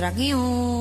sarangeyo.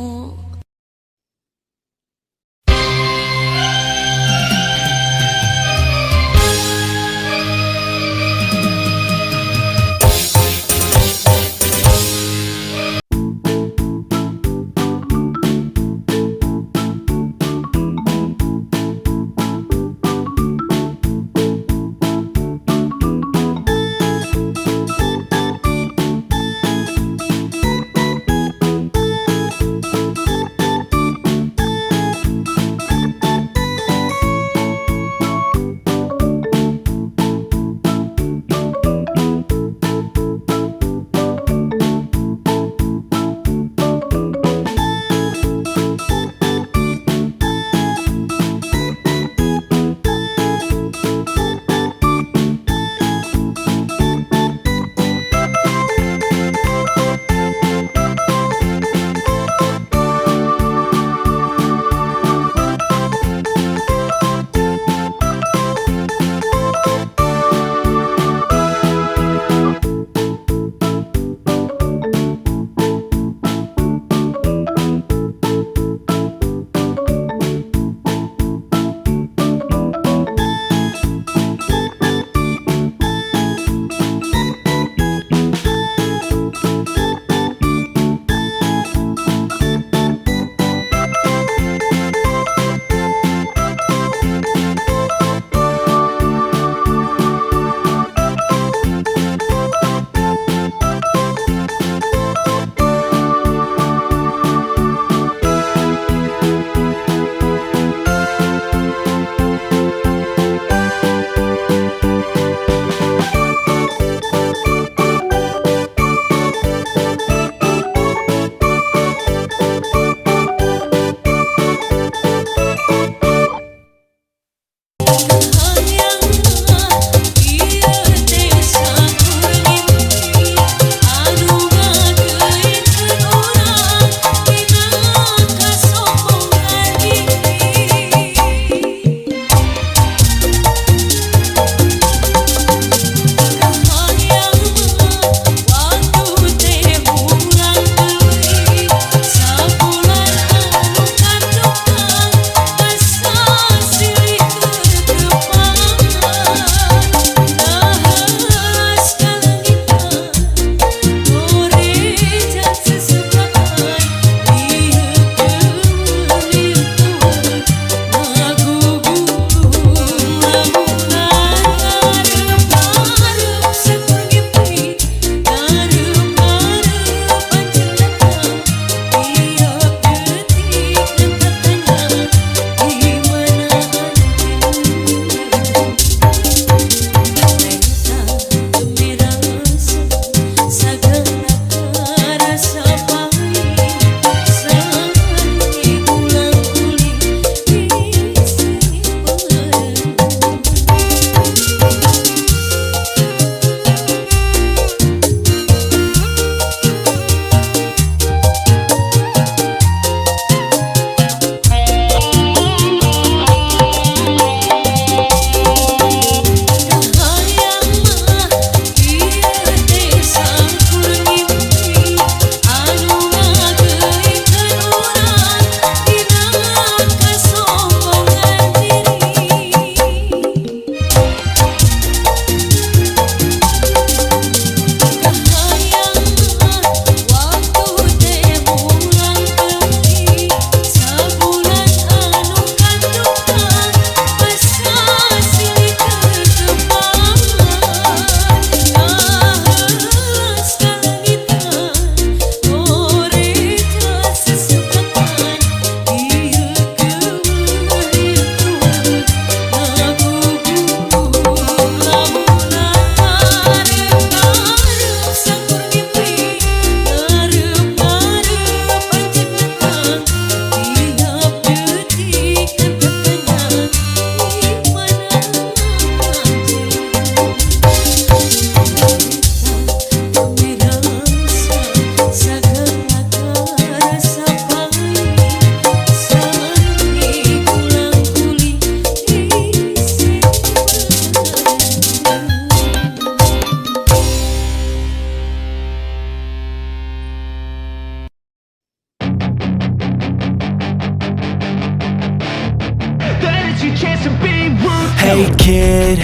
Hey kid,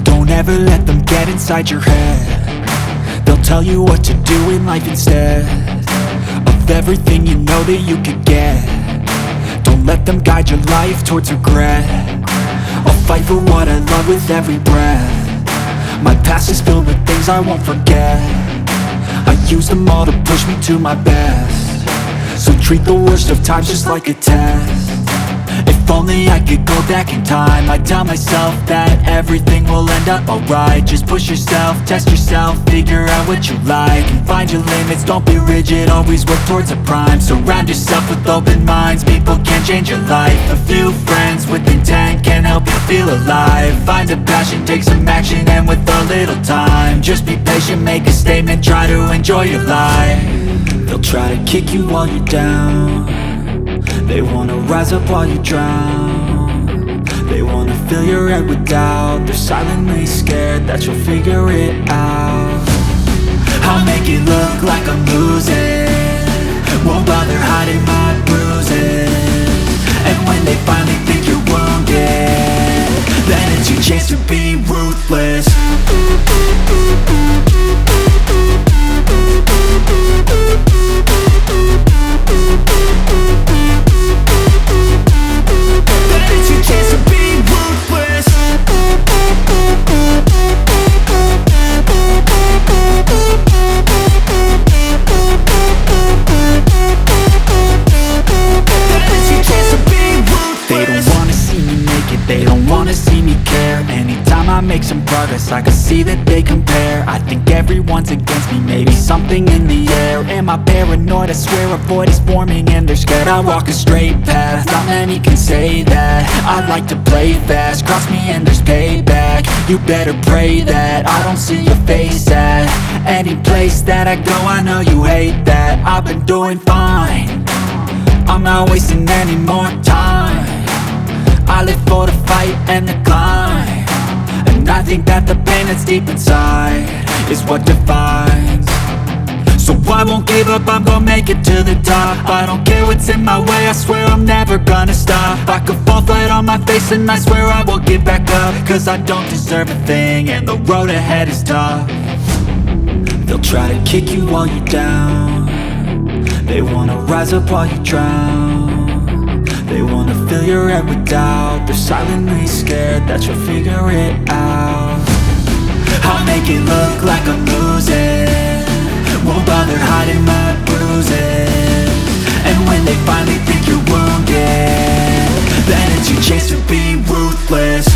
don't ever let them get inside your head. They'll tell you what to do in life instead of everything you know that you could get. Don't let them guide your life towards regret. I'll fight for what I love with every breath. My past is filled with things I won't forget. I use them all to push me to my best. So treat the worst of times just like a test. If only I could go back in time, I'd tell myself that everything will end up alright. Just push yourself, test yourself, figure out what you like, and find your limits, don't be rigid, always work towards a prime. Surround yourself with open minds, people can change your life. A few friends with intent can help you feel alive. Find a passion, take some action, and with a little time, just be patient, make a statement, try to enjoy your life. They'll try to kick you while you're down. They wanna rise up while you drown. They wanna fill your head with doubt. They're silently scared that you'll figure it out. I'll make it look like I'm losing, won't bother hiding my bruises. And when they finally think you're wounded, then it's your chance to be ruthless. They don't wanna see me care. Anytime I make some progress, I can see that they compare. I think everyone's against me, maybe something in the air. Am I paranoid? I swear a void is forming and they're scared. I walk a straight path, not many can say that. I like to play fast, cross me and there's payback. You better pray that I don't see your face at any place that I go. I know you hate that. I've been doing fine, I'm not wasting any more time. I live for the fight and the climb, and I think that the pain that's deep inside is what defines. So I won't give up, I'm gonna make it to the top. I don't care what's in my way, I swear I'm never gonna stop. I could fall flat on my face and I swear I will get back up, cause I don't deserve a thing and the road ahead is tough. They'll try to kick you while you're down. They wanna rise up while you drown. They wanna fill your head with doubt. They're silently scared that you'll figure it out. I'll make it look like I'm losing, won't bother hiding my bruises. And when they finally think you're wounded, then it's your chance to be ruthless.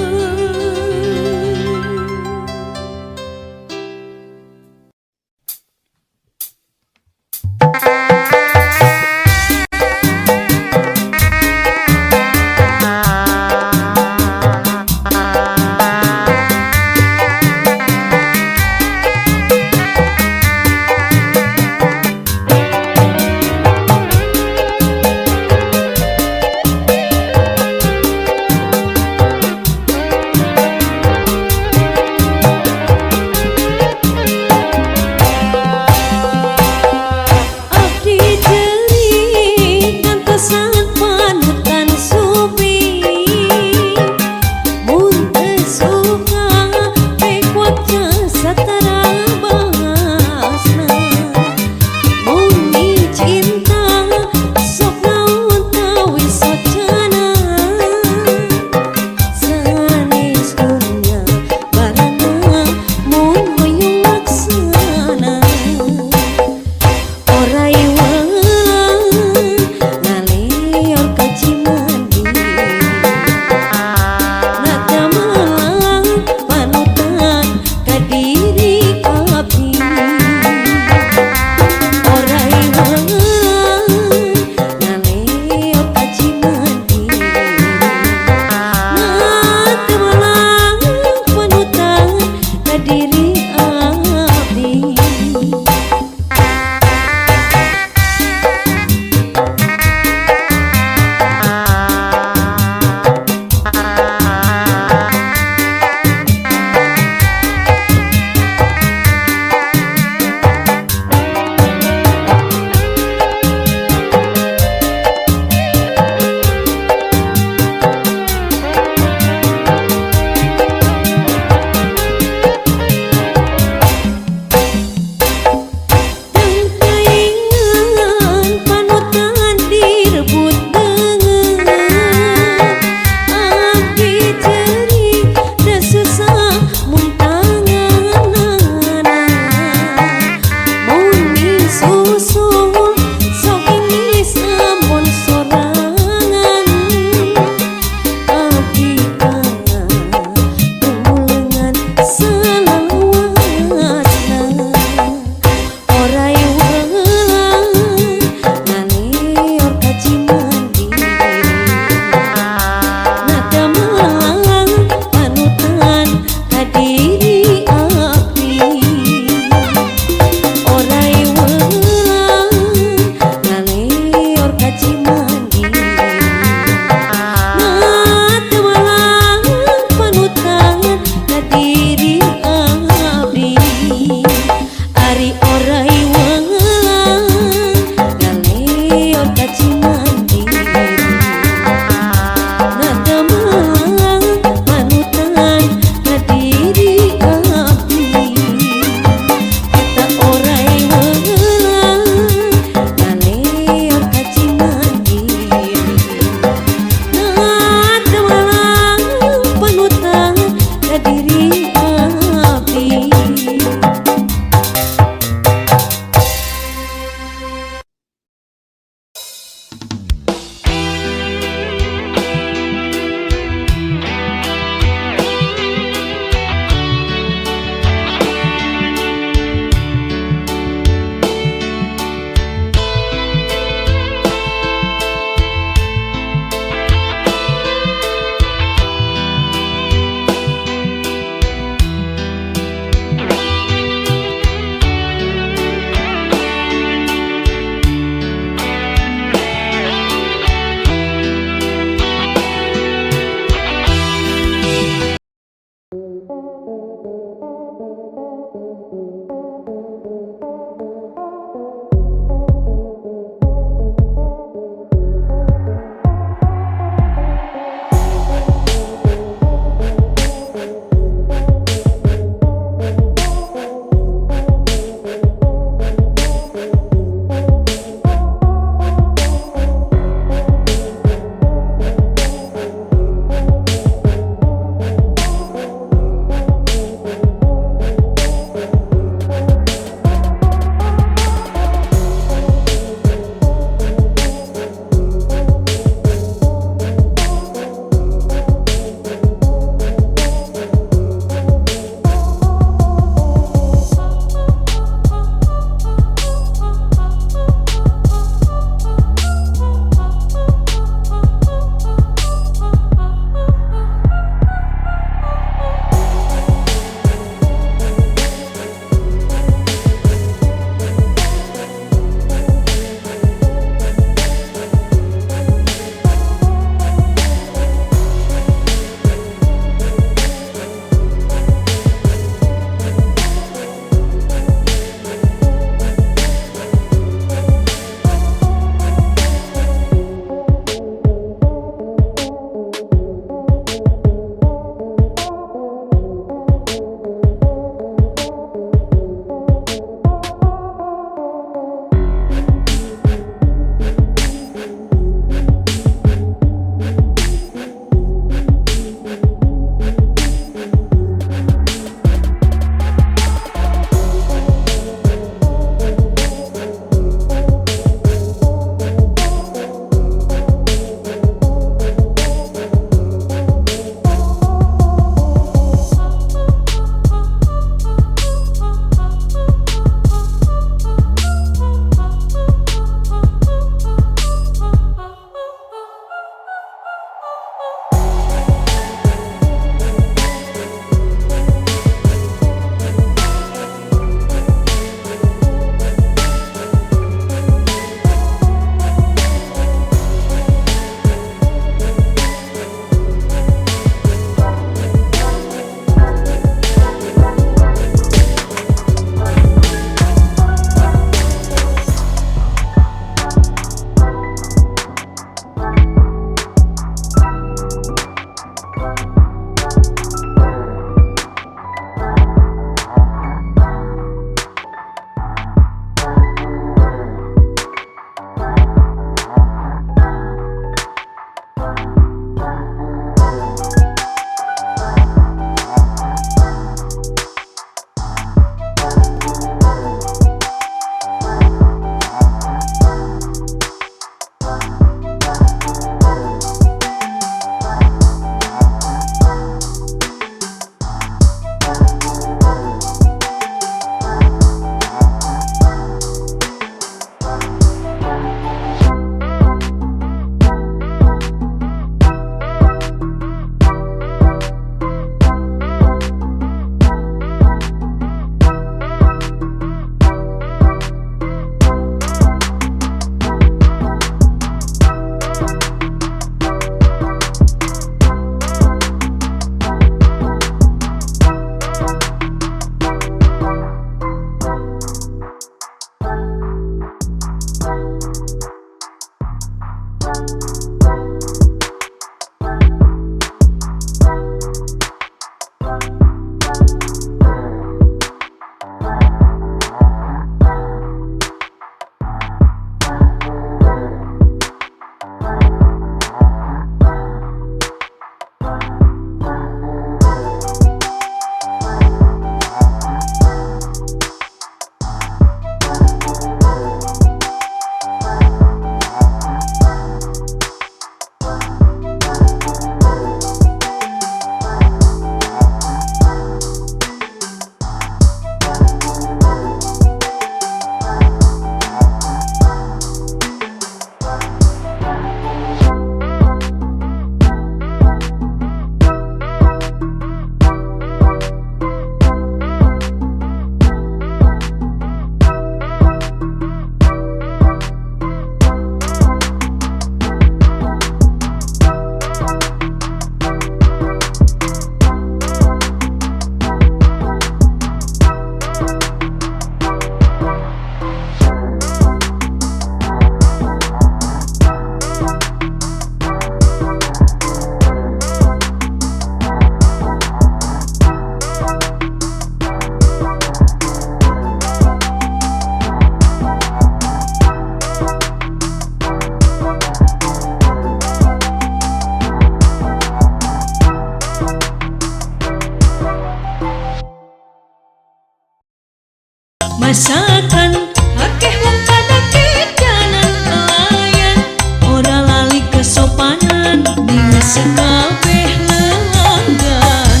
masakan akeh wong pada kidanan pelayan ora lali kesopanan ning sekabeh lelangganan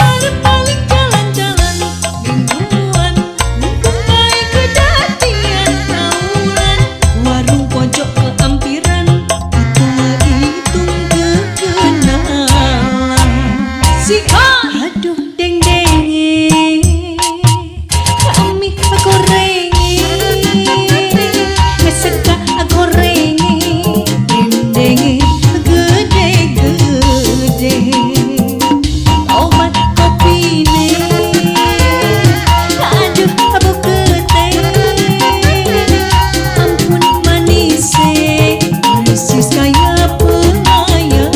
arep paling jalan-jalan mingguan mumpung bae kedadian taulan warung pojok keampiran hitung-hitung kekenalan si aduh deng dengi kami gorengi ngeseka gorengi dendengi gede-gede obat kopine aduh abu kete ampun manise persis kaya pelayan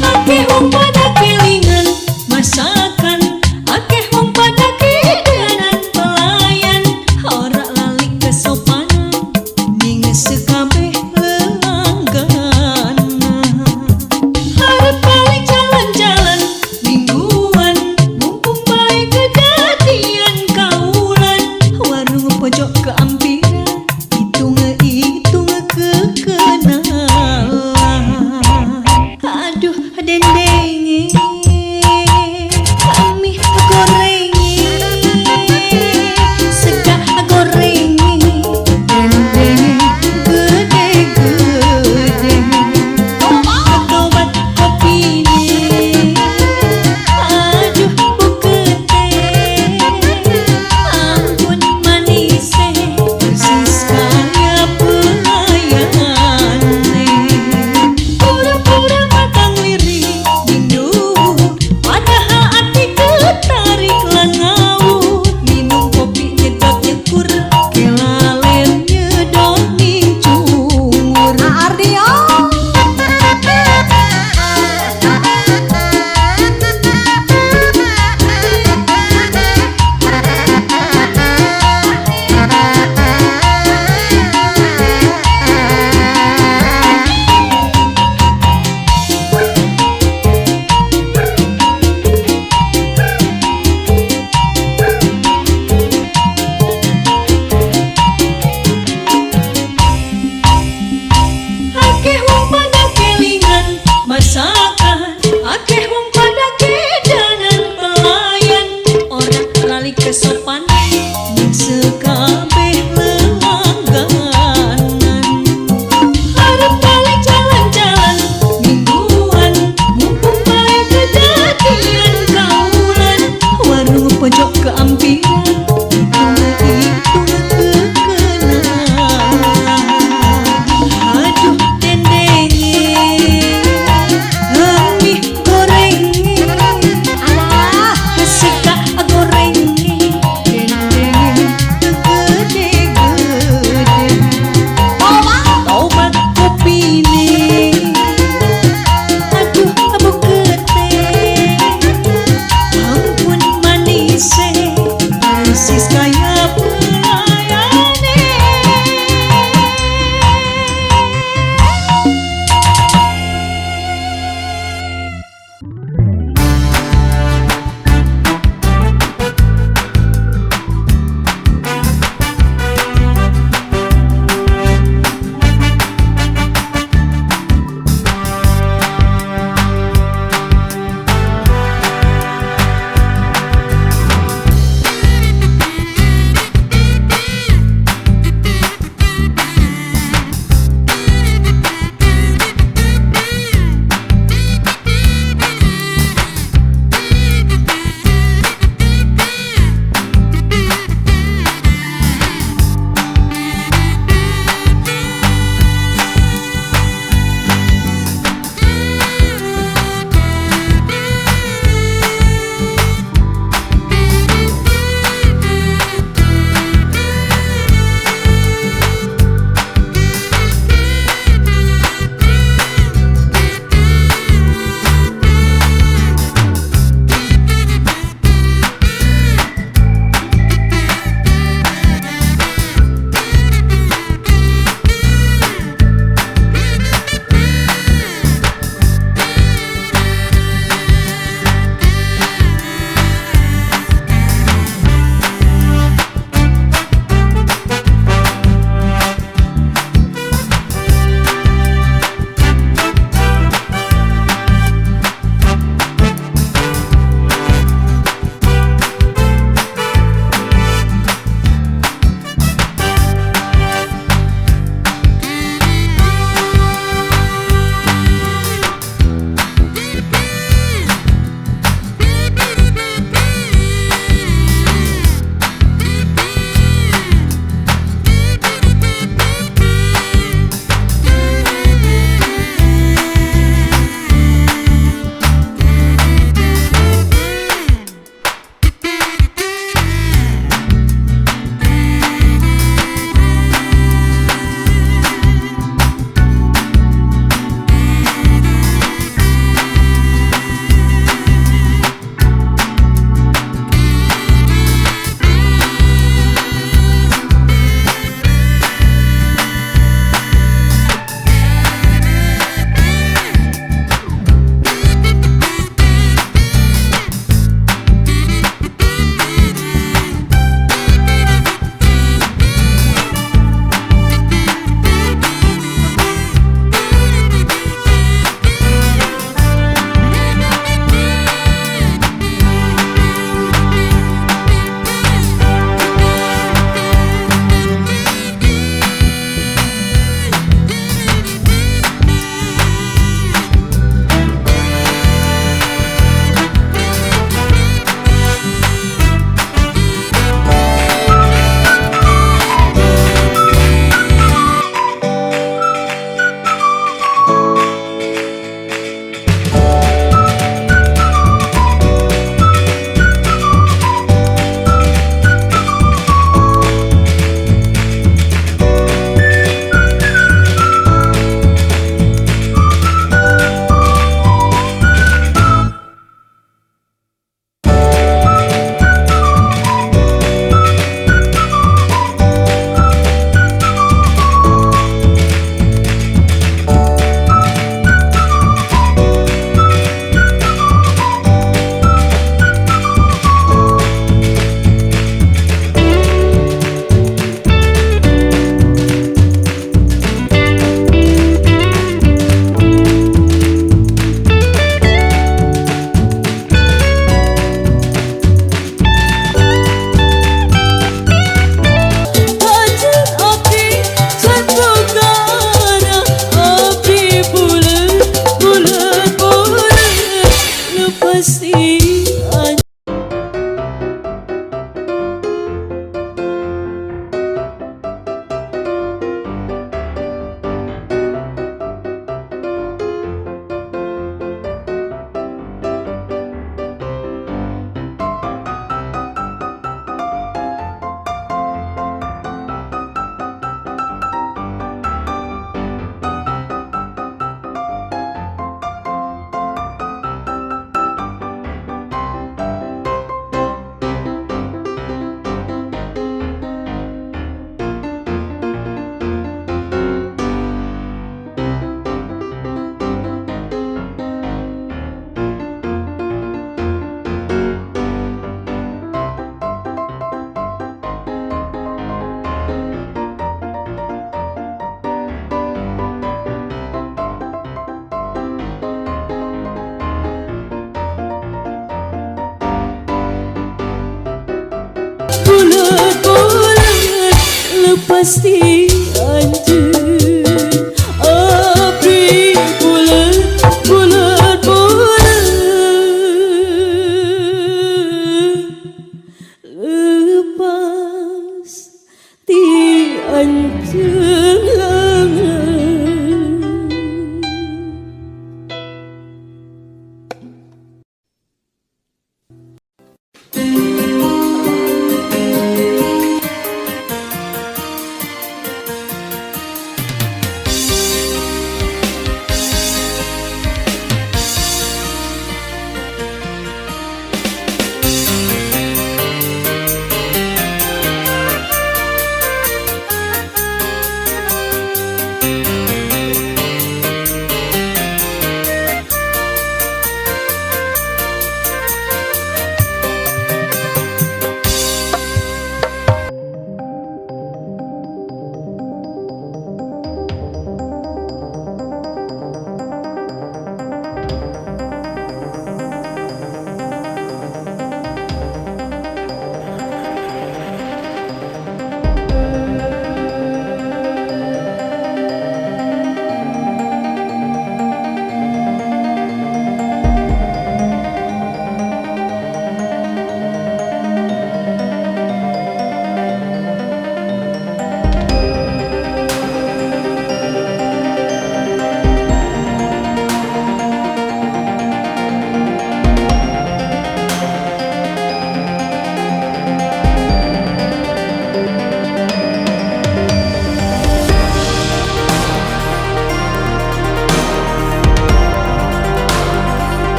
akeh wong pada kelingan masakan akeh wong pada kidanan pelayan ora lali kesopanan ning sekabeh lelangganan arep balik jalan-jalan mingguan mumpung bae kedadian kaulan warung pojok keampiran hitung-hitung kekenalan aduh dendengi kami gorengi sega gorengi dendengi gede-gede obat kopine aduh bukete ampun manise pasti anjeun abdi bulan lepas ti anjeun langan.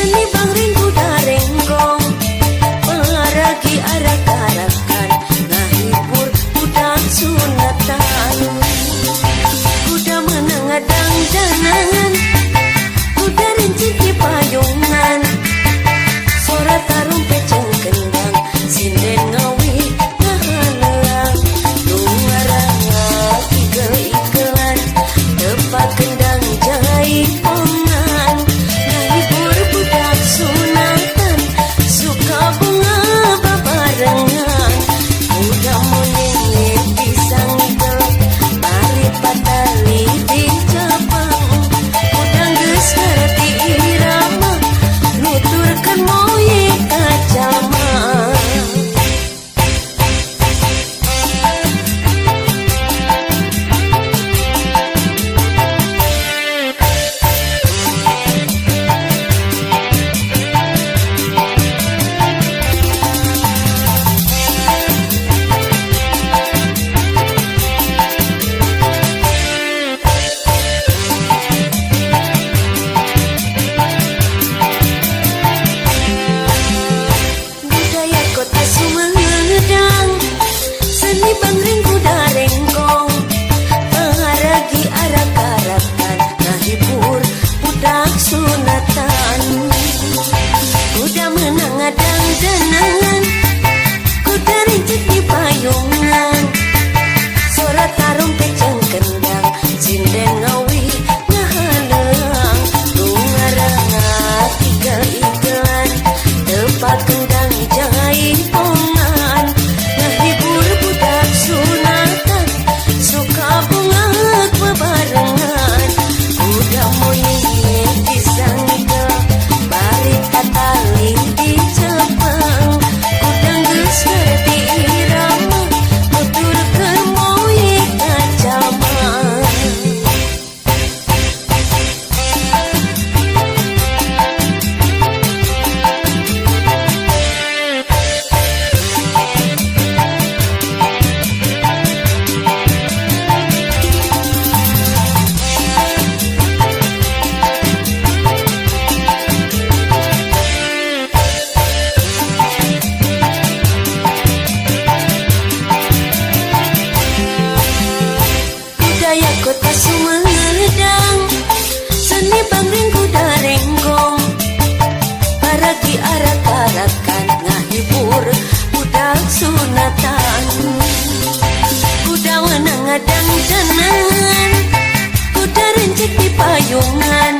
seni bangring kuda renggong paragi arak-arakan ngahibur budak sunatan kuda menengadang janangan kuda rincik di payungan suara tarung peceng kendang sinden ngawi ngahalang lungaranga igel-igelan tepat kendang jahit pongan ngahibur budak sunatan suka bunga babarengan kuda muning pisang igel tarik patali di cabang kudang geus ngarti irama nuturkeun moye kacama. Budaya kota Sumedang seni bangring kuda renggong paragi arak-arakan ngahibur budak sunatan kuda menengadang janangan kuda rincik di payungan suara tarung peceng kendang sinden ngawi ngahalang lungaranga igel-igelan tepat kendang jahit pongan ngahibur budak sunatan suka bunga bebarengan kuda muning pisang igel balik katali di cabang kudang geus ngarti irama nuturkeun moye kacama. Budaya kota Sumedang seni bangring kuda renggong paragi arak-arakan ngahibur budak sunatan kuda menengadang janangan kuda rincik di payungan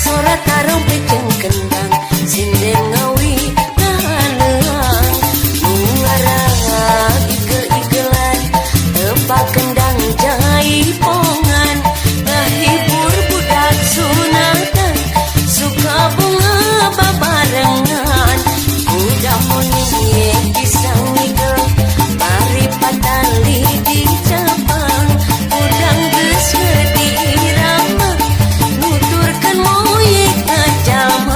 suara tarung peceng kendang sinden ngawi ngahalang lungaranga igel-igelan tepat kendang jahit pongan ngahibur budak sunatan suka bunga babarengan kuda muning pisang igel tarik patali di cabang kudang geus ngarti irama nuturkeun moye kacama.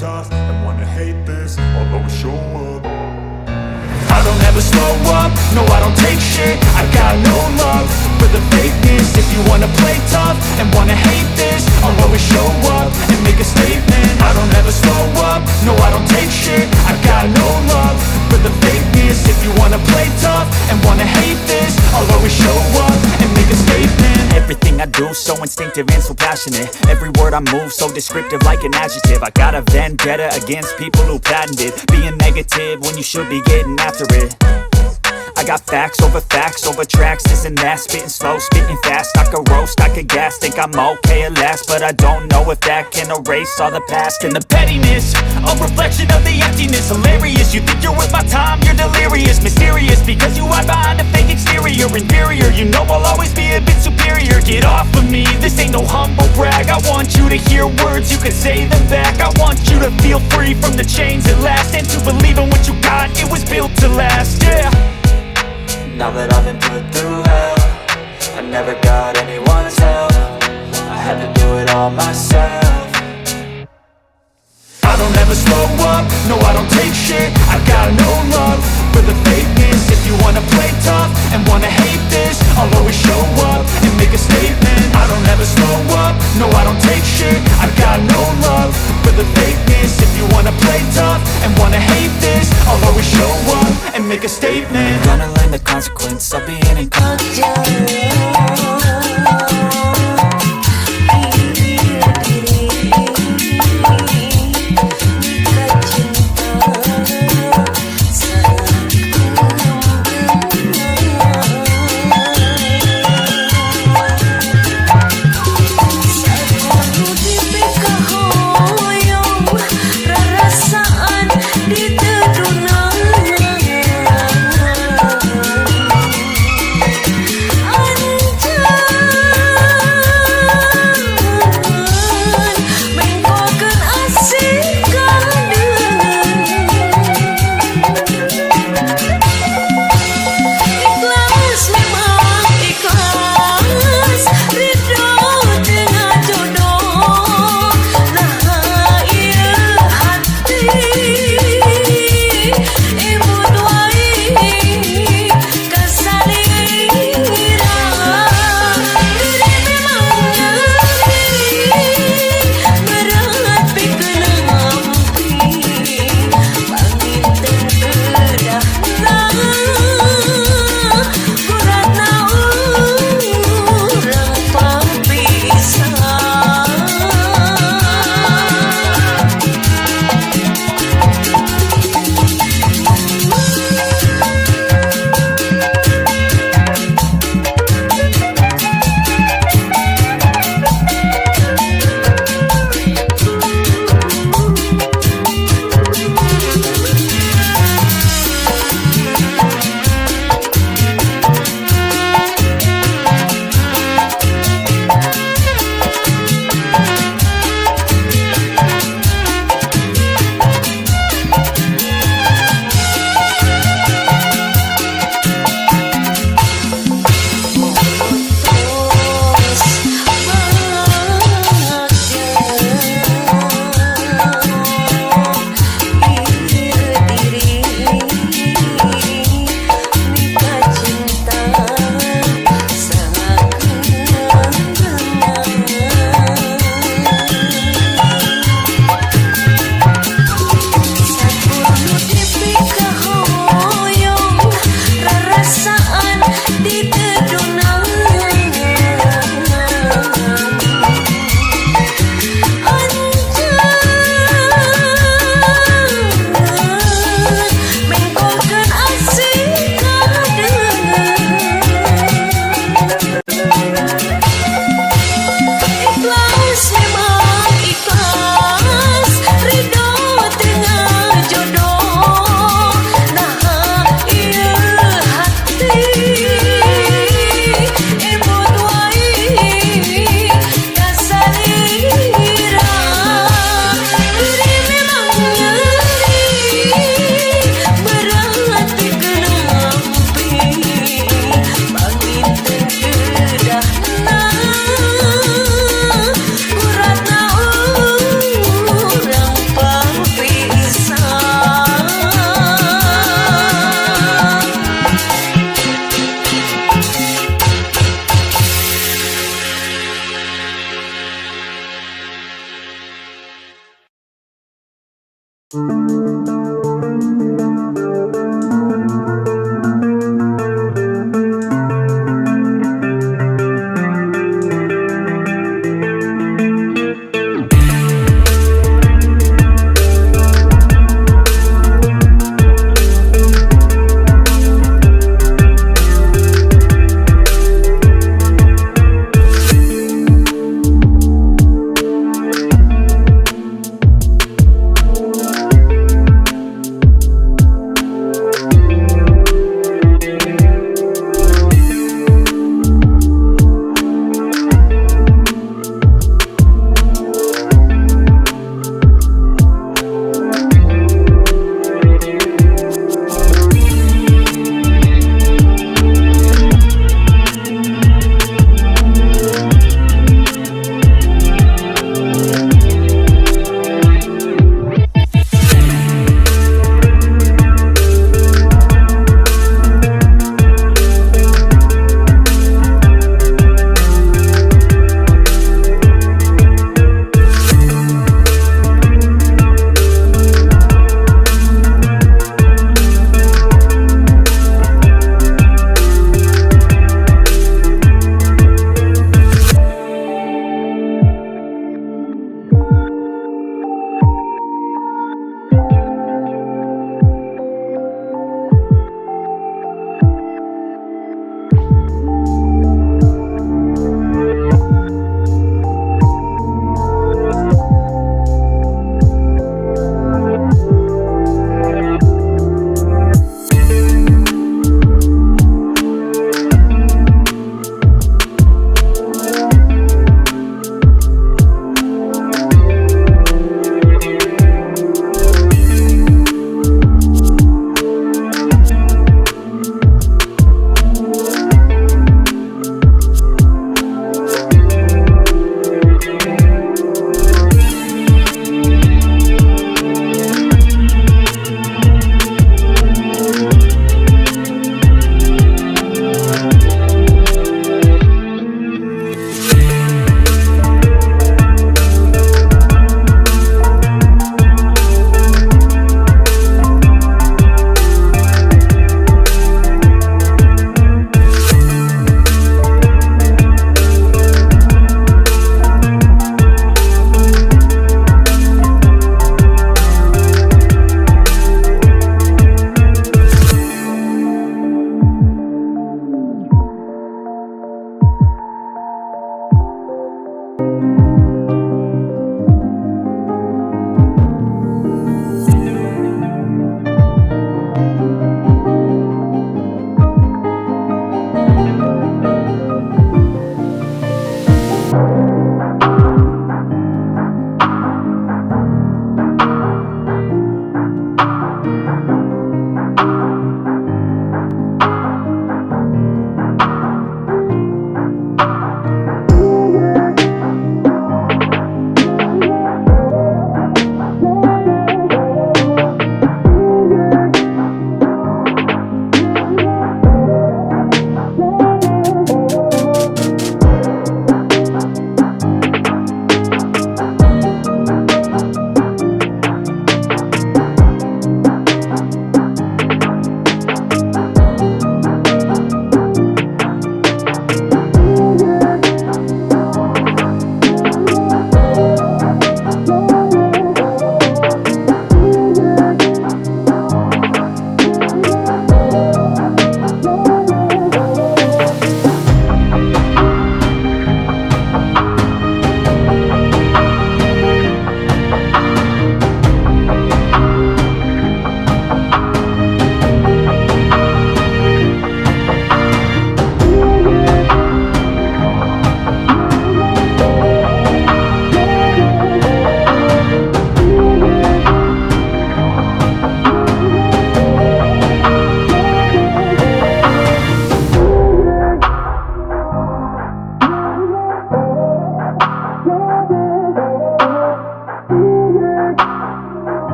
tough and wanna hate this, I'll always show up. I don't ever slow up, no I don't take shit. I got no love for the fakeness. If you wanna play tough and wanna hate this, I'll always show up and make a statement. I don't ever slow up, no I don't take shit. I got no love for the fakeness. If you wanna play tough and wanna hate this, I'll always show up and make a statement. Everything I do so instinctive and so passionate. Every word I move so descriptive like an adjective. I got a vendetta against people who patented being negative when you should be getting after it. I got facts over tracks, this and that. Spitting slow, spitting fast. I could roast, I could gas. Think I'm okay at last, but I don't know if that can erase all the past. And the pettiness, a reflection of the emptiness. Hilarious, you think you're worth my time, you're delirious. Mysterious, because you hide behind a fake exterior. Inferior, you know I'll always be a bit superior. Get off of me, this ain't no humble brag. I want you to hear words, you can say them back. I want you to feel free from the chains at last, and to believe in what you got, it was built to last, yeah. Now that I've been put through hell, I never got anyone's help. I had to do it all myself. I don't ever slow up, no I don't take shit. I got no love for the fakeness. If you wanna play tough and wanna hate this, I'll always show up and make a statement. I don't ever slow up, no I don't take shit. I got no love for the fakeness. If you wanna play tough and wanna hate this, I'll always show up and make a statement. Gonna learn the consequence of being in Anjay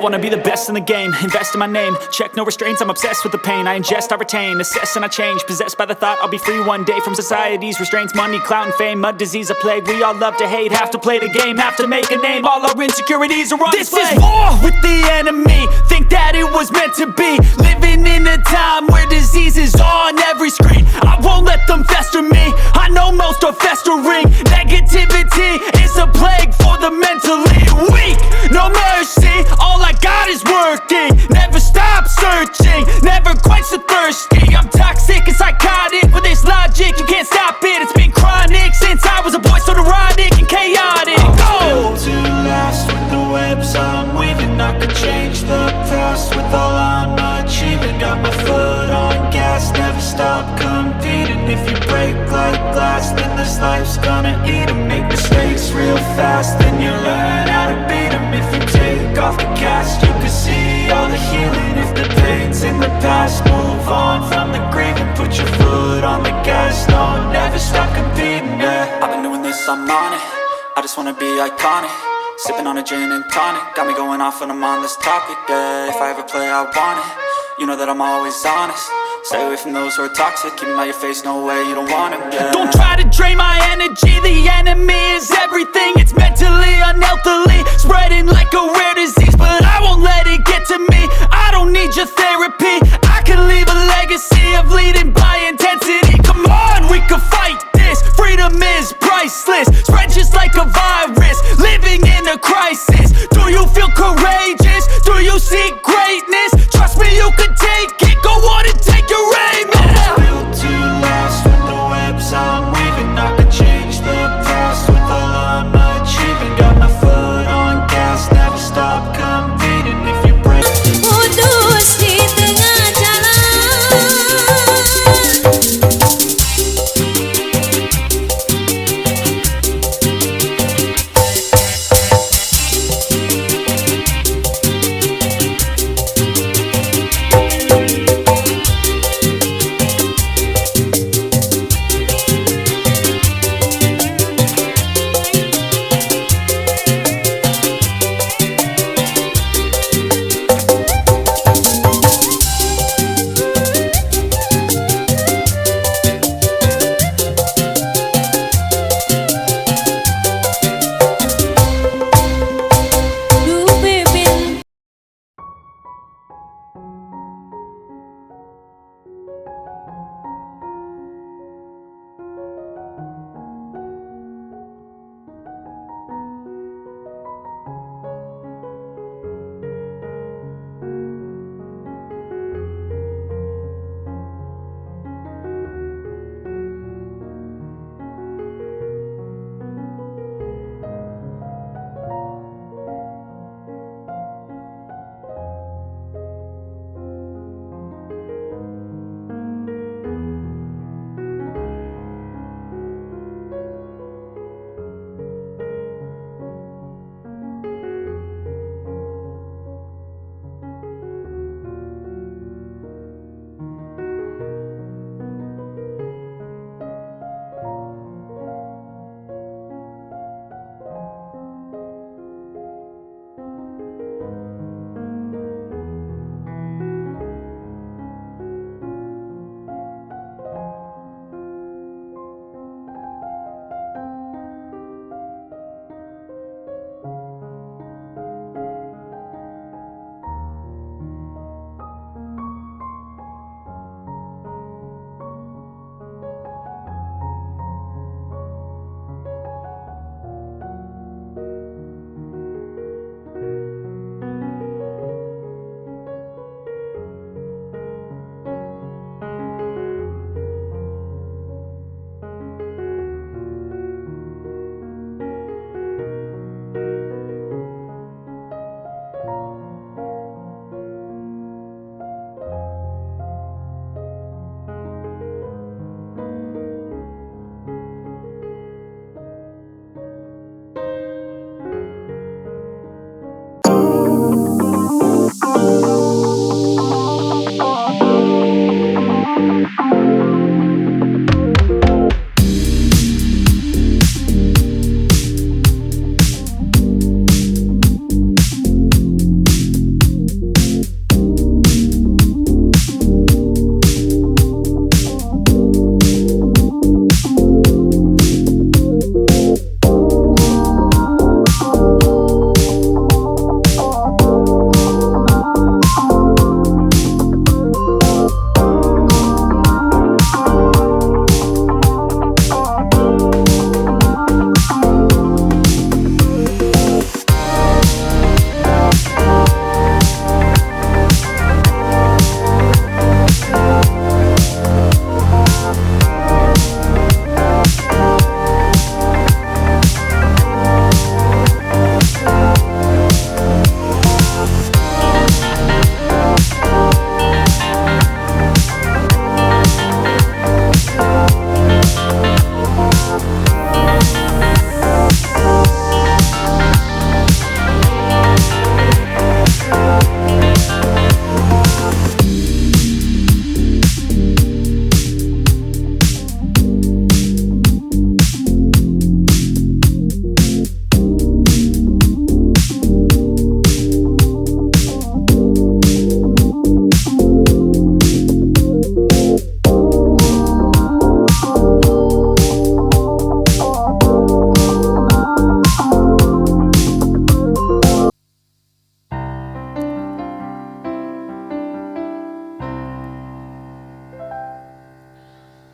wanna be the best in the game, invest in my name, check no restraints, I'm obsessed with the pain. I ingest, I retain, assess and I change, possessed by the thought I'll be free one day from society's restraints. Money, clout and fame, mud, disease, a plague. We all love to hate, have to play the game, have to make a name. All our insecurities are on display. This is war with the enemy, think that it was meant to be. Living in a time where disease is on every screen. I won't let them fester me, I know most are festering. Negativity is a plague for the mentally weak. No mercy, all I got is working. Never stop searching, never quench the thirsty. I'm toxic and psychotic, with this logic you can't stop it. It's been chronic since I was a boy, so neurotic and chaotic. Built to last with the webs I'm weaving. I could change the past with all I'm achieving. Got my foot on gas, never stop competing. If you break like glass, then this life's gonna eat 'em. Make mistakes real fast, then you learn how to beat 'em. If you take off the cast, you can see all the healing. If the pain's in the past, move on from the grieving. Put your foot on the gas, no, never stop competing, yeah. I've been doing this, I'm on it, I just wanna be iconic. Sipping on a gin and tonic, got me going off when I'm on this topic, yeah. If I ever play, I want it, you know that I'm always honest. Stay away from those who are toxic, keep them out your face, no way, you don't want them, yeah. Don't try to drain my energy, the enemy is everything. It's mentally, unhealthily, spreading like a rare disease. But I won't let it get to me, I don't need your therapy. I can leave a legacy of leading by intensity. Come on, we can fight this, freedom is priceless. Spread just like a virus, living in a crisis. Do you feel courageous? Do you seek greatness? Trust me, you can take it, go on and take your aim, yeah. Built to last with the webs I'm weaving. I could change the past with all I'm achieving. Got my foot on gas, never stop competing. If you break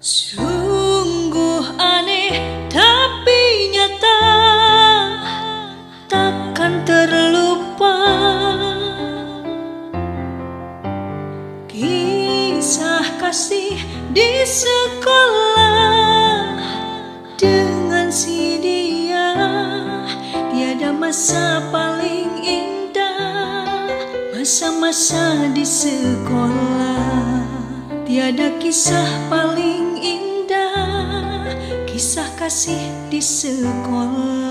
Sungguh aneh tapi nyata, takkan terlupa kisah kasih di sekolah dengan si dia. Tiada masa paling indah, masa-masa di sekolah. Tiada kisah paling indah, kisah kasih di sekolah.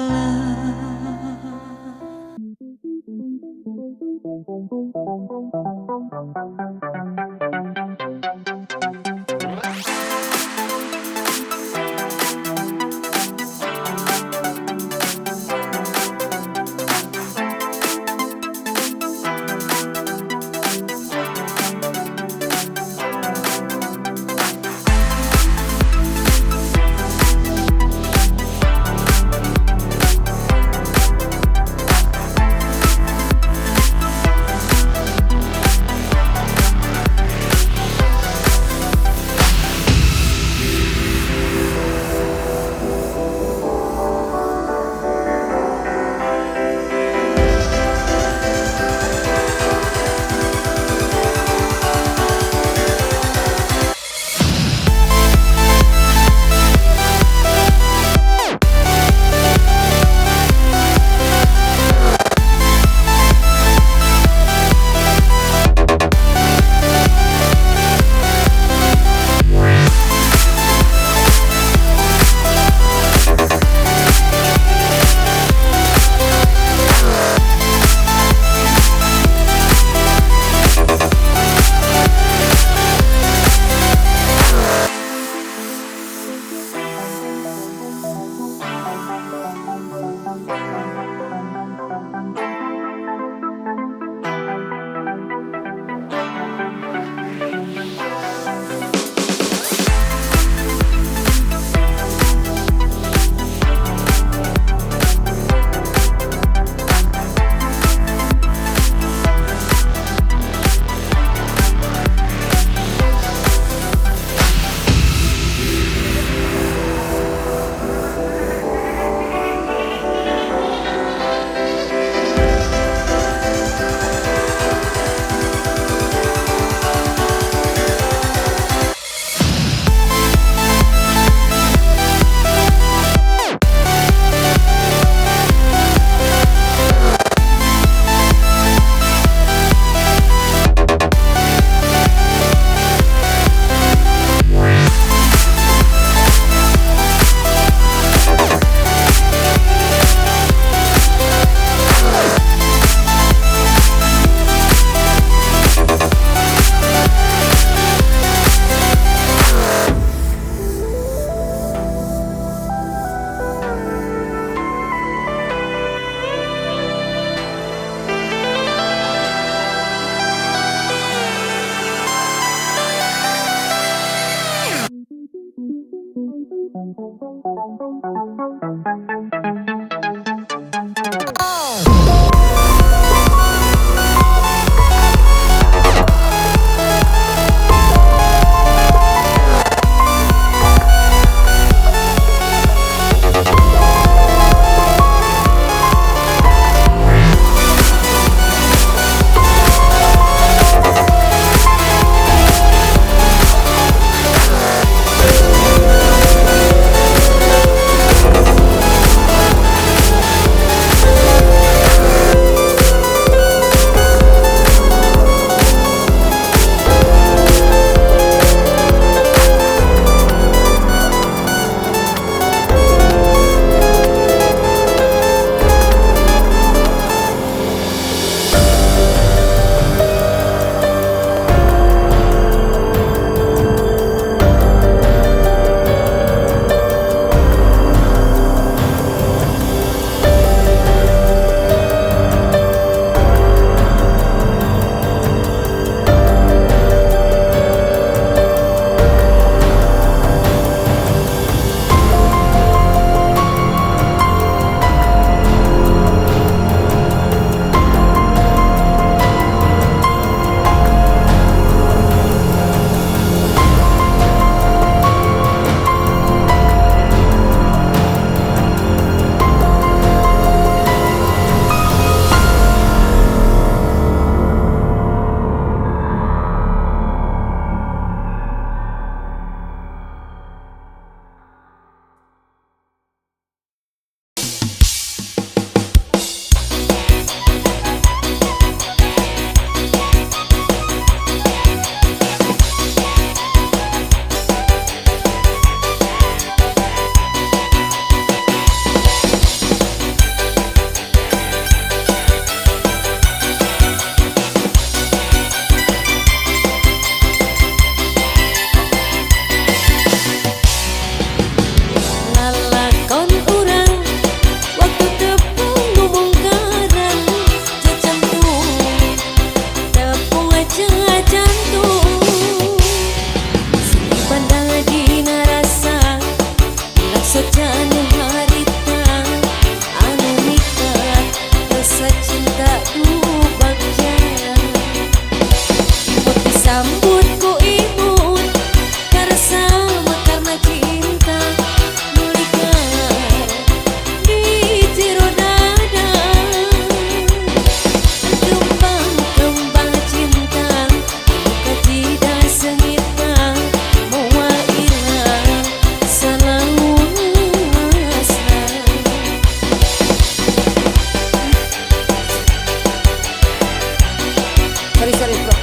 Sorry bro.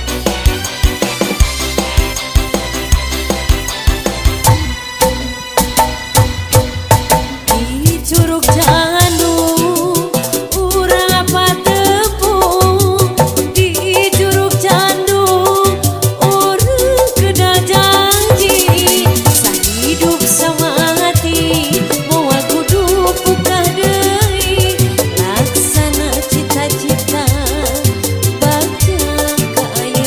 Di Curug Candu urang patepung, di Curug Candu urang kedah janji, sahidup samati moal kudu pukah deui, laksana cita-cita bakal kaayaan.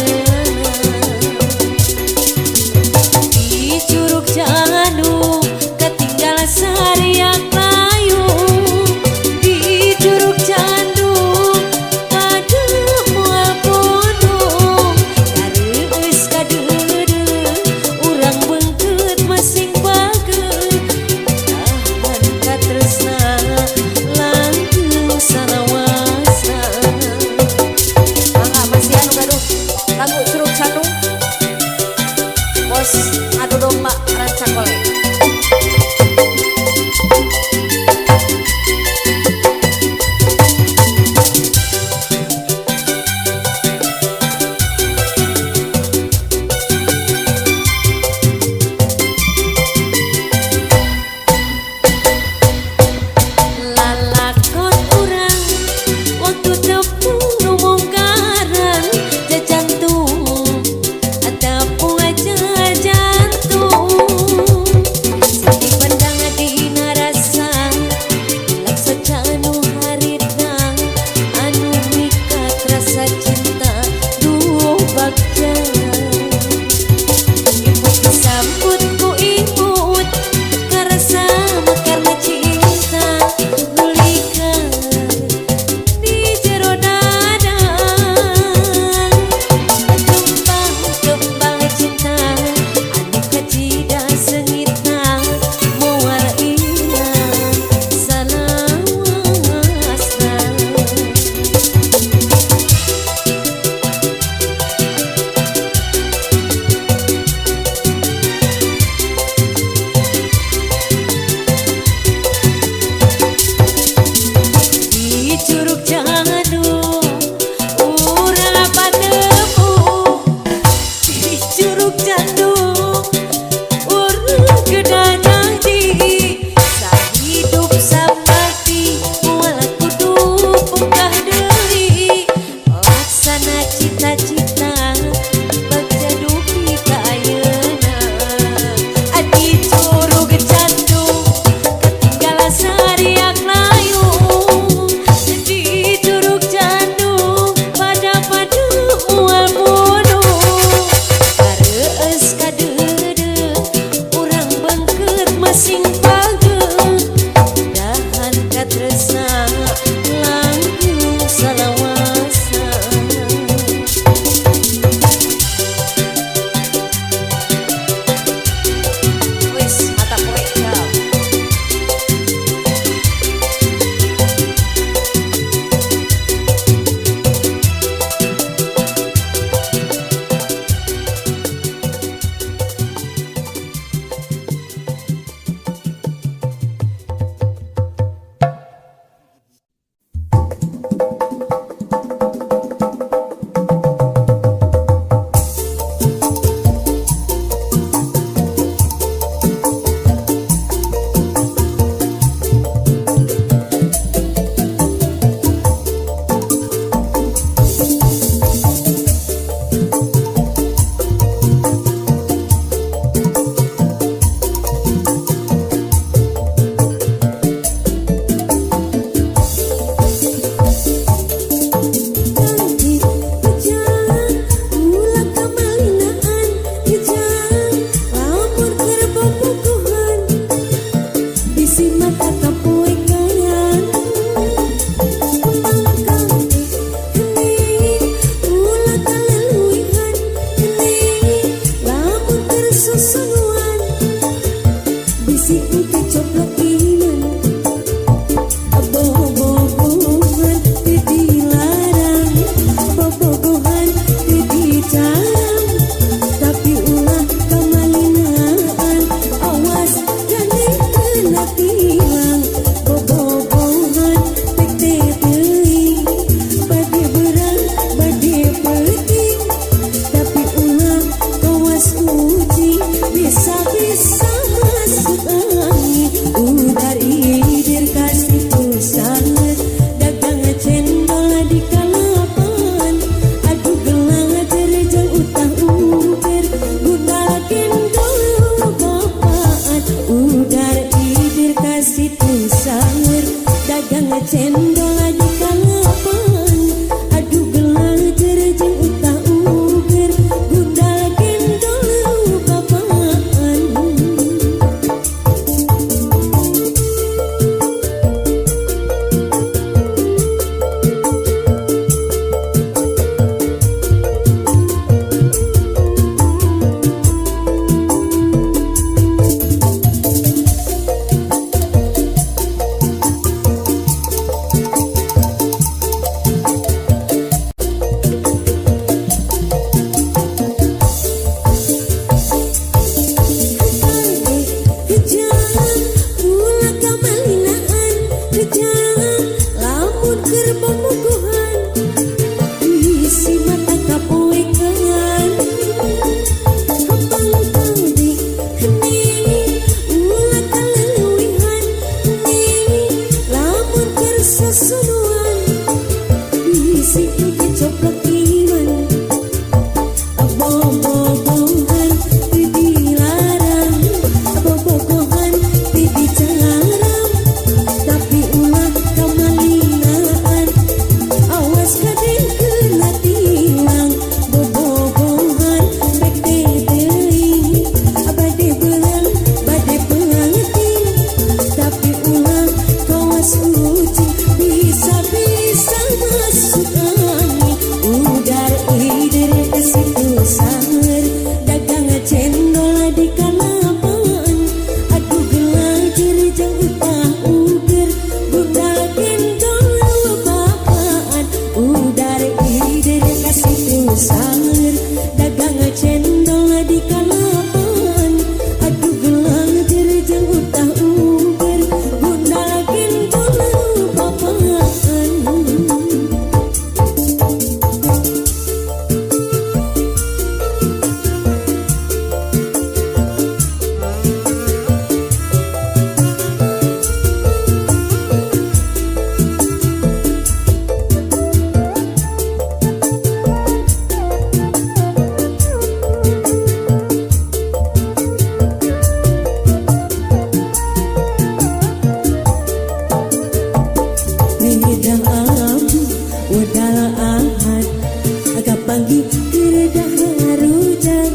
keredah harujang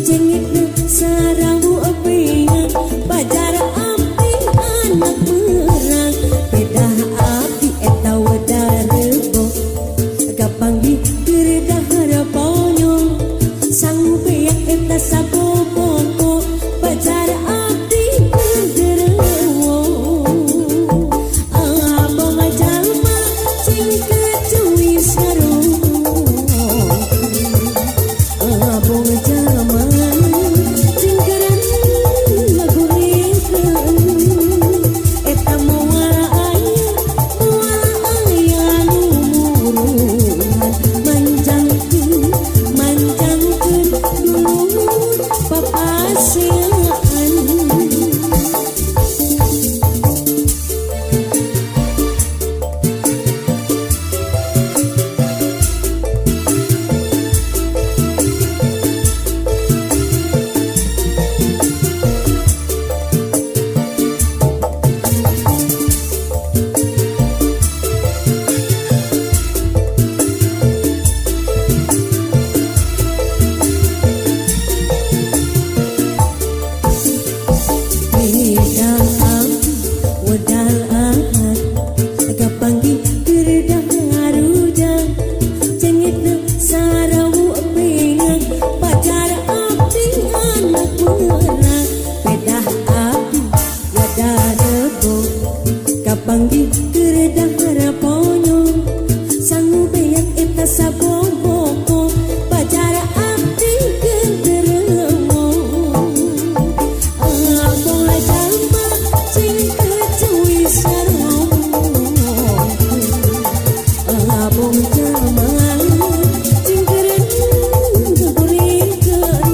jengit sarawu apian bajar api anak perang pedah api eta wadarebo kapanggi keredah haraponyong sang beyak eta saboboko bajar abdi genderewo abang jalma cing kecuwi sarung abang jalma cing keren ngagurikeun eta moal aya lumuruhan manjangkeun dulur papasean. Wadal ahad kapanggi keredah harujang cengit sarawu apian pacar abdi anak perang pedah abdi wadarebo kapanggi keredah haraponyong sangu beyak eta saboboko pacar abdi genderewo abang jalma cing kecuwi sarung abang jalma cing keren ngagurikeun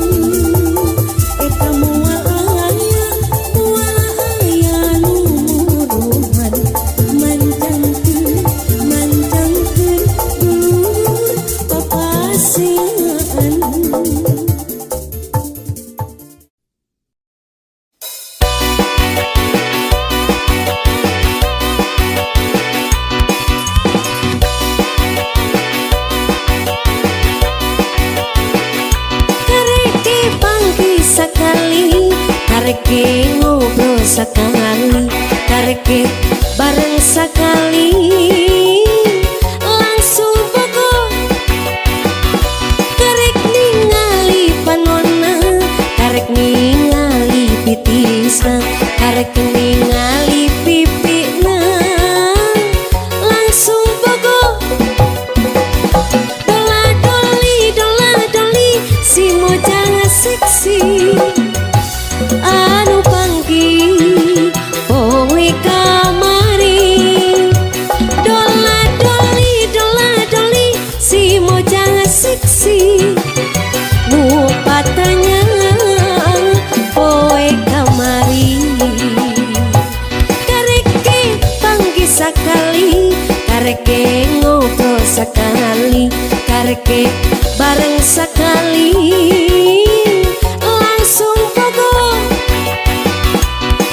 eta moal aya lumuruhan manjangkeun dulur papasean. Kareke panggi sakali, kareke ngobrol sakali, kareke bareng sakali, langsung pokok. Karek ningali panonna, karek ningali pitisna, karek ningali pipina, langsung pokok. Dola doli si mojang seksi anu panggi poe kamari. Dola doli si mojang seksi nu patanya poe kamari. Kareke panggi sakali, kareke ngobrol sakali, kareke bareng sakali, langsung pokok.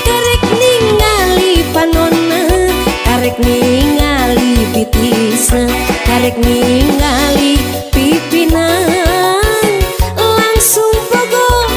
Karek ningali panonna, karek ningali pitisna, karek ningali pipina, langsung pokok.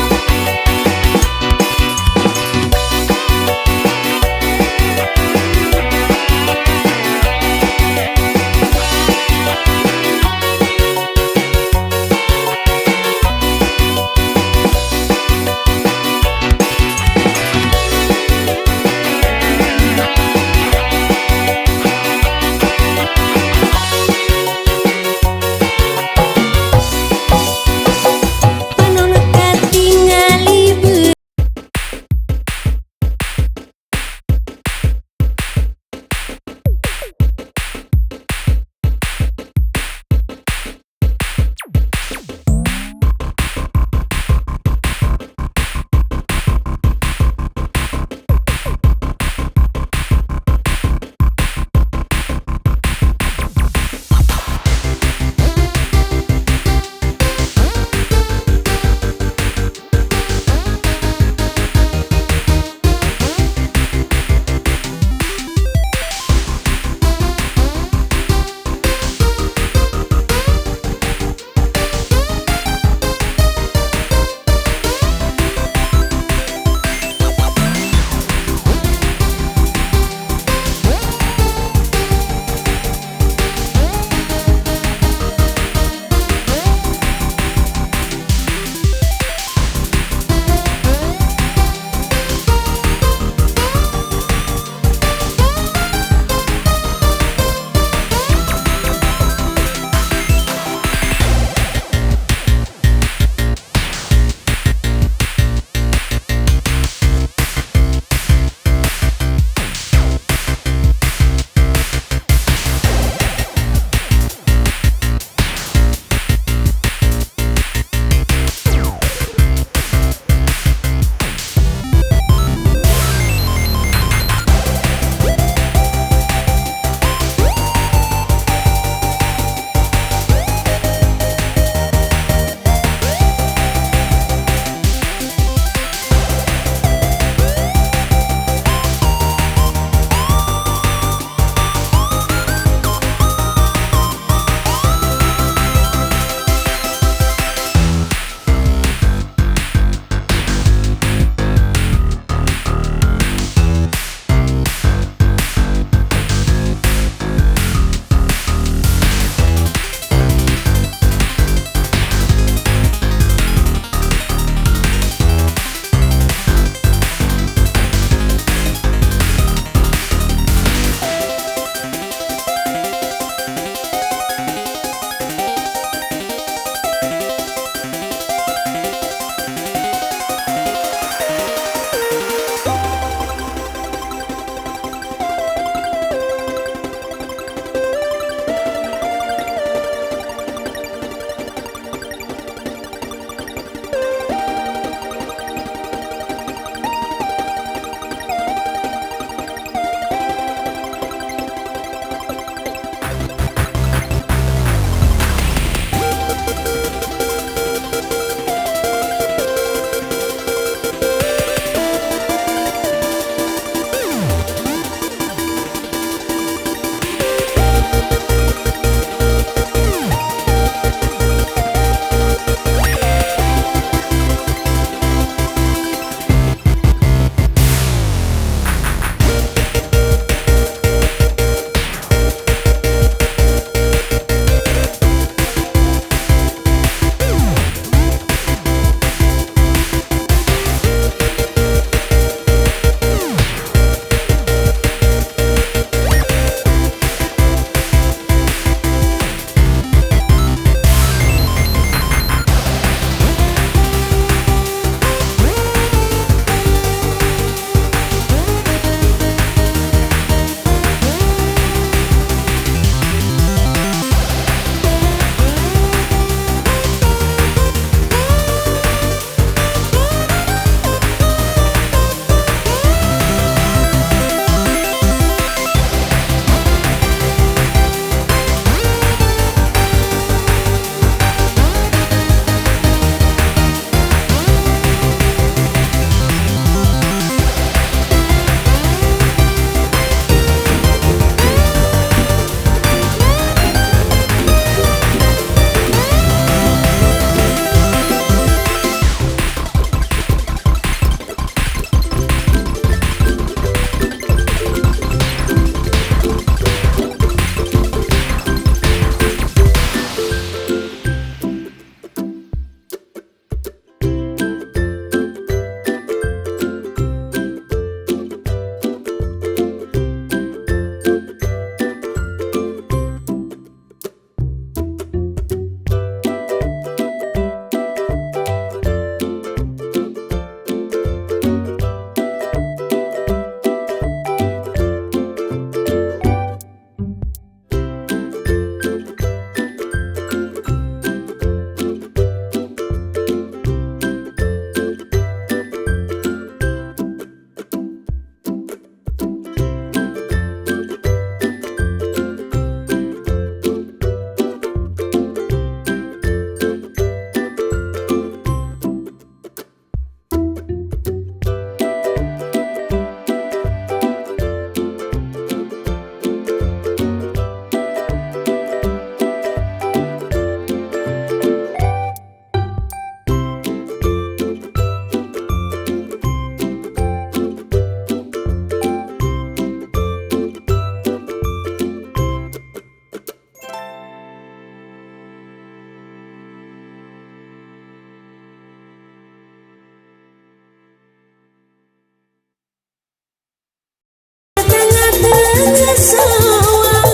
sawah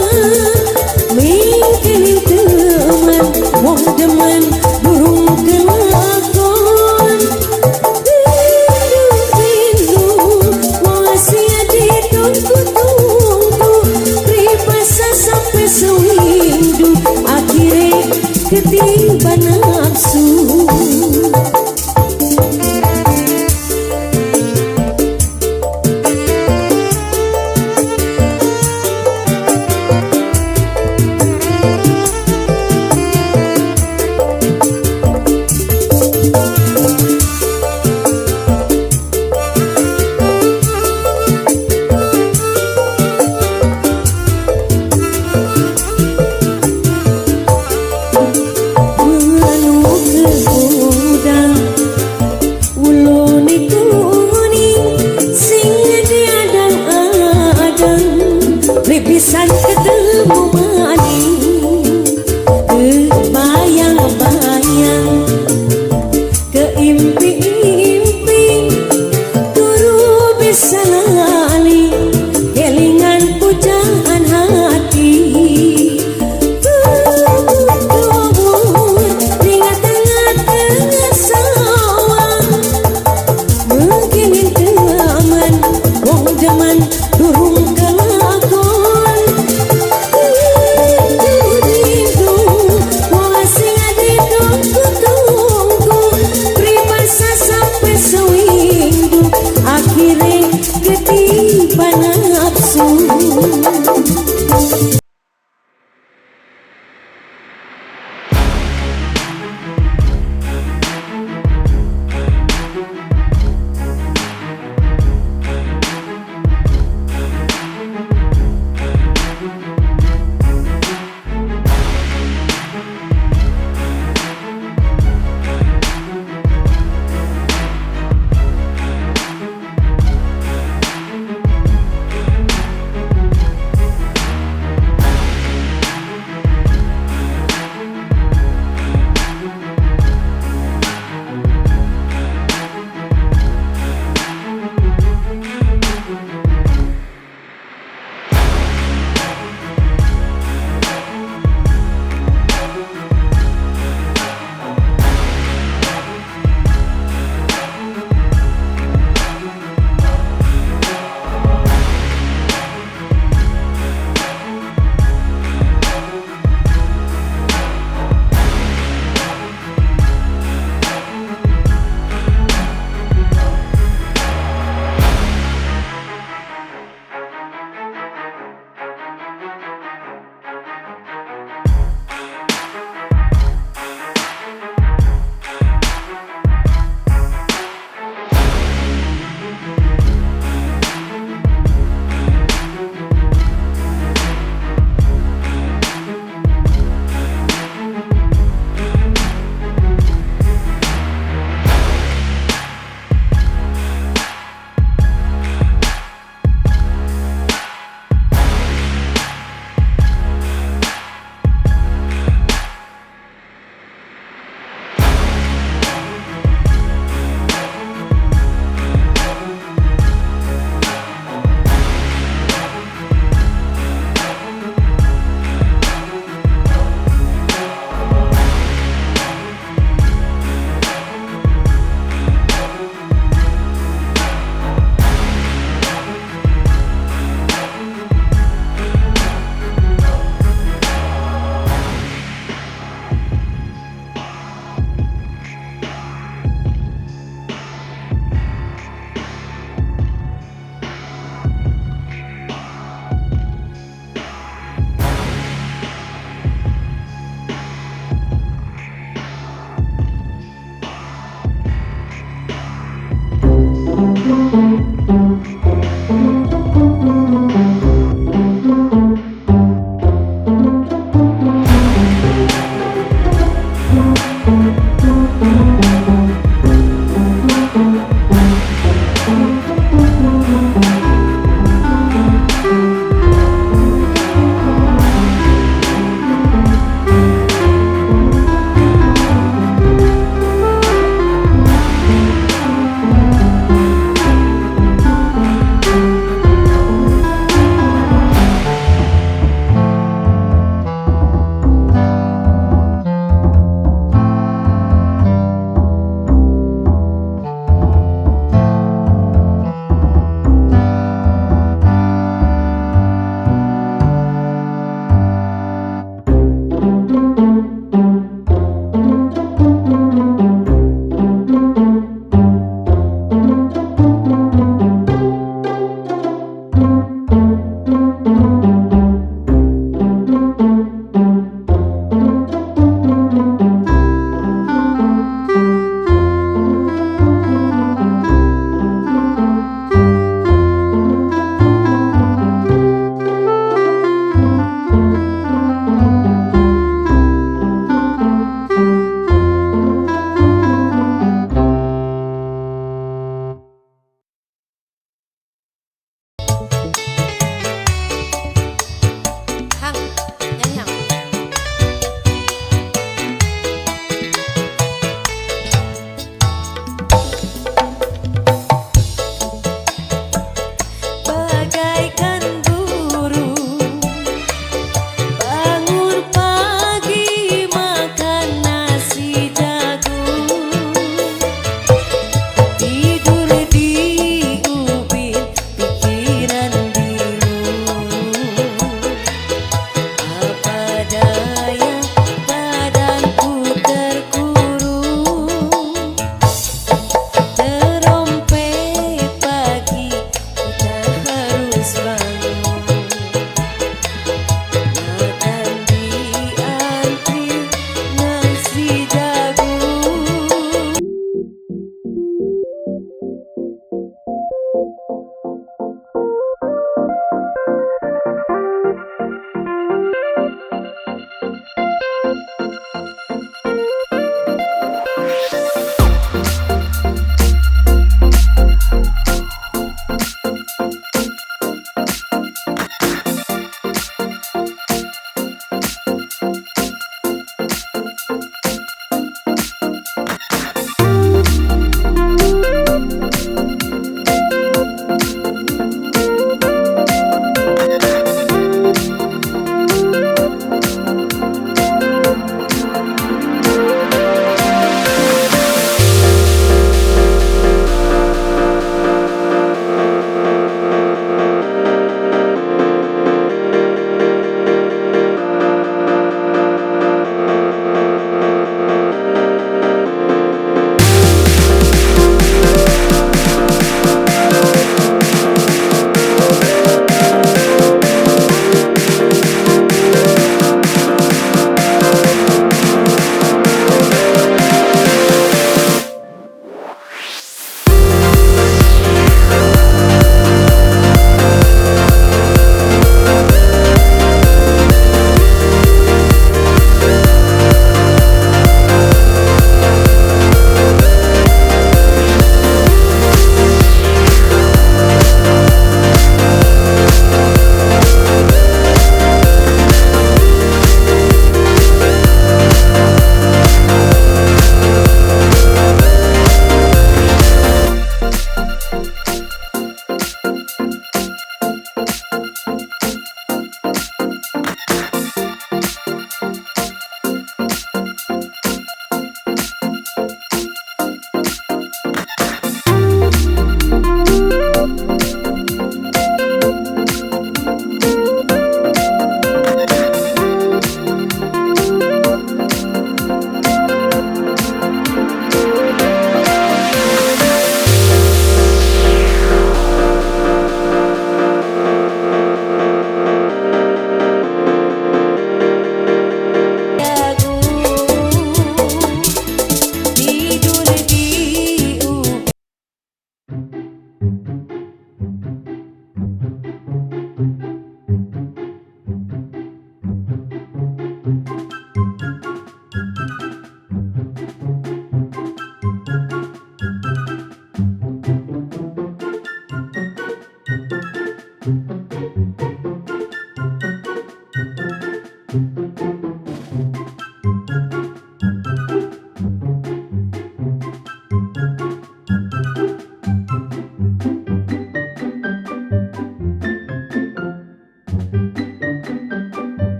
mingkenin teman wong demen burung kelakon rindu masih ditunggu-tunggu pripasa sampai sewindu akhirnya ketiba nafsu.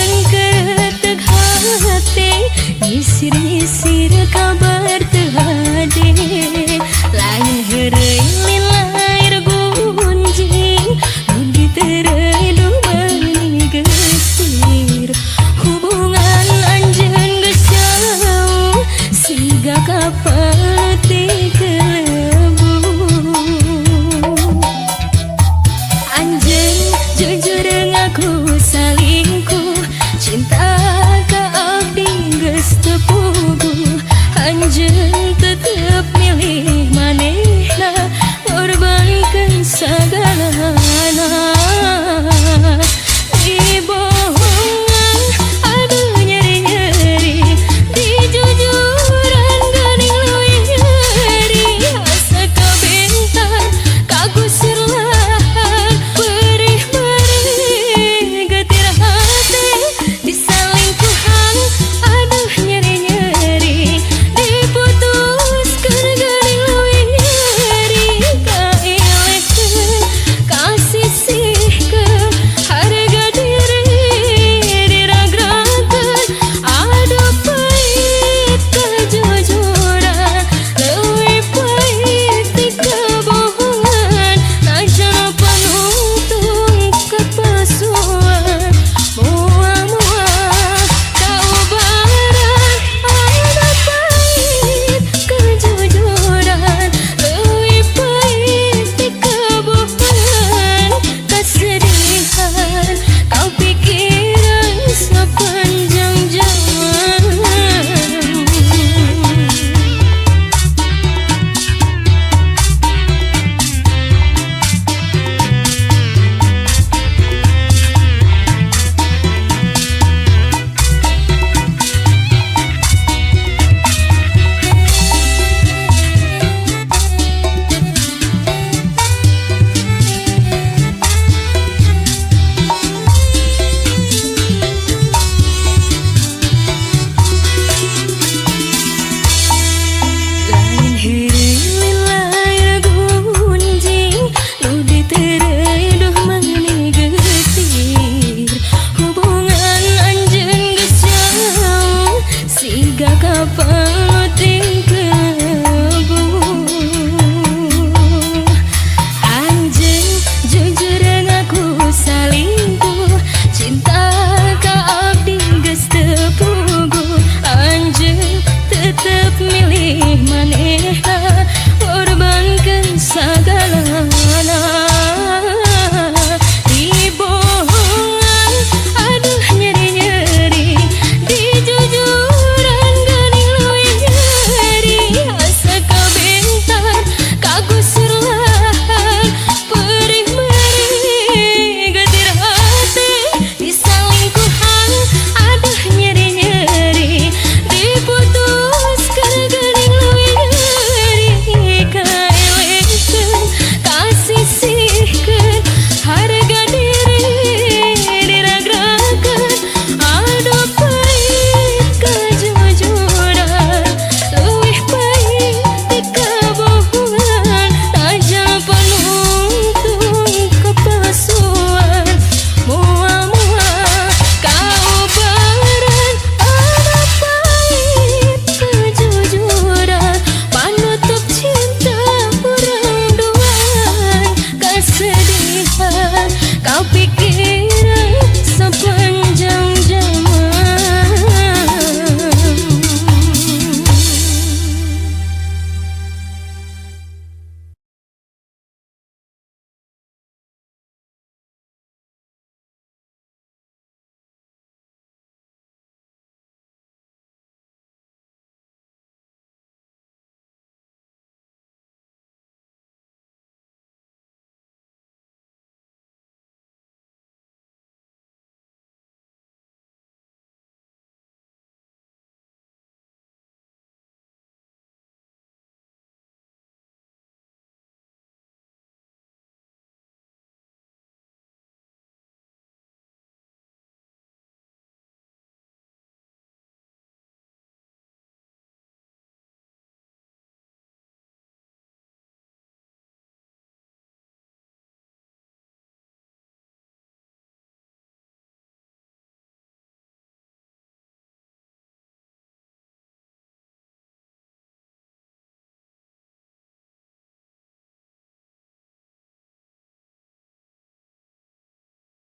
yang ketek hati, nyisir-nyisir kabar